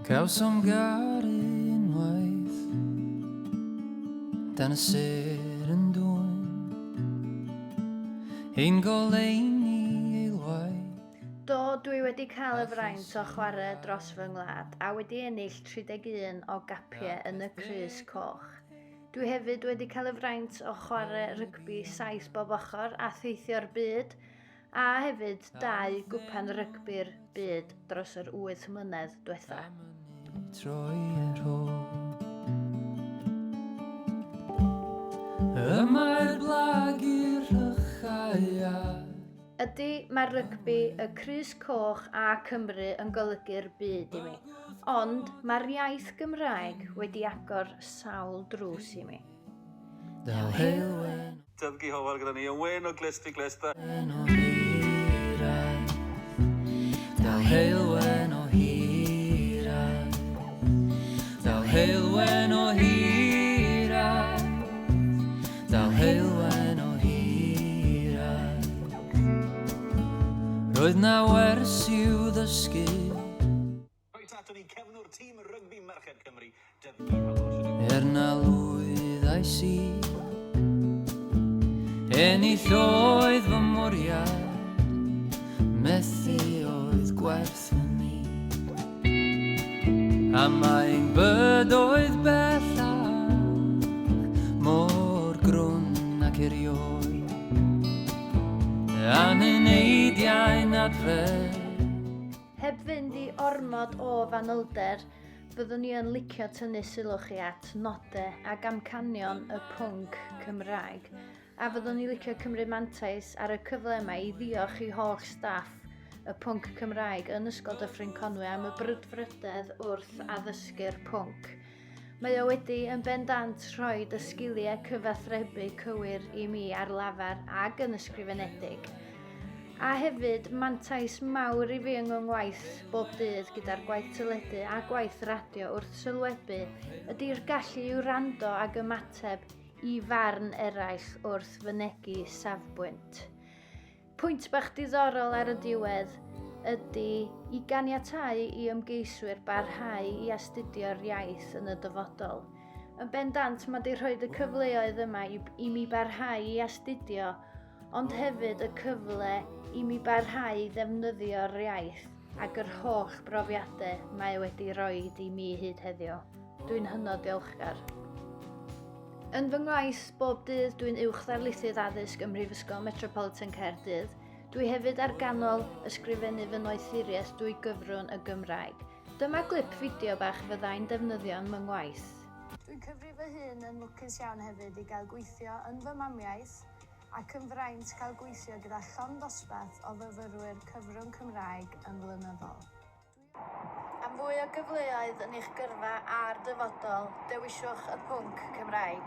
Cawsom gar unwaith dan y sir yn dwyn ein goleuni eilwaith. Do, dwi wedi cael y fraint o chwarae dros fy ngwlad a wedi ennill 31 o gapiau yn y crys coch. Dwi hefyd wedi cael y fraint o chwarae rygbi 7 bob ochr a theithio'r byd a hefyd 2 gwpan rygbi'r byd dros yr 8 mlynedd diwetha. Yma'r blag i'r rhychau. Ydy, mae rygbi y crys coch a Cymru yn golygu'r byd i mi, ond mae'r iaith Gymraeg wedi agor sawl drws i mi. Dyddgu Hywel gyda ni, yn wen o glist i glist. Dal heilwen o hira, dal heilwen o hira, dal heilwen o hira. Roedd na wers i'w ddysgu. Roedd ato ni cefnwr tîm rygbi Merched Cymru, Dyddgu Hywel. Na lwyddau si, ennill oedd fy mwriad, methu oedd gwerth fy ni. A mae'n bydoedd bellach, mor grwn ac erioed, a'n neidiau'n adfer. Heb fynd i ormod o fanylder, byddwn ni yn licio tynnu sylw chi at nodau ac amcanion y pwnc Cymraeg, a fyddwn ni licio cymryd mantais ar y cyfle yma i ddiolch i holl staff y pwnc Cymraeg yn Ysgol Dyffryn Conwy am y brydfrydedd wrth addysgu'r pwnc. Mae o wedi yn bendant rhoi y sgiliau cyfathrebu cywir i mi ar lafar ac yn ysgrifenedig. A hefyd mantais mawr i fi yng ngwaith bob dydd gyda'r gwaith teledu a gwaith radio wrth sylwebu ydy'r gallu i'w wrando ag ymateb i farn eraill wrth fynegu safbwynt. Pwynt bach diddorol ar y diwedd ydy i ganiatáu i ymgeiswyr barhau i astudio'r iaith yn y dyfodol. Yn bendant mae 'di rhoi y cyfleoedd yma i mi barhau i astudio, ond hefyd y cyfle i mi barhau i ddefnyddio'r iaith ac yr holl brofiadau mae wedi roed i mi hyd heddiw. Dwi'n hynod ddiolchgar. Yn fy ngwaith bob dydd dwi'n uwch ddarlithydd addysg ym Prifysgol Metropolitan Caerdydd. Dwi hefyd ar ganol ysgrifennu fy noethuriaeth drwy gyfrwng y Gymraeg. Dyma glip fideo bach fyddai'n defnyddio yn fy ngwaith. Dwi'n cyfri fy hun yn lwcus iawn hefyd i gael gweithio yn fy mamiaeth ac yn fraint cael gweithio gyda Chweched Dosbarth o fyfyrwyr cyfrwng Cymraeg yn flynyddol. Am fwy o gyfleoedd yn eich gyrfa a'r dyfodol, dewiswch y pwnc Cymraeg.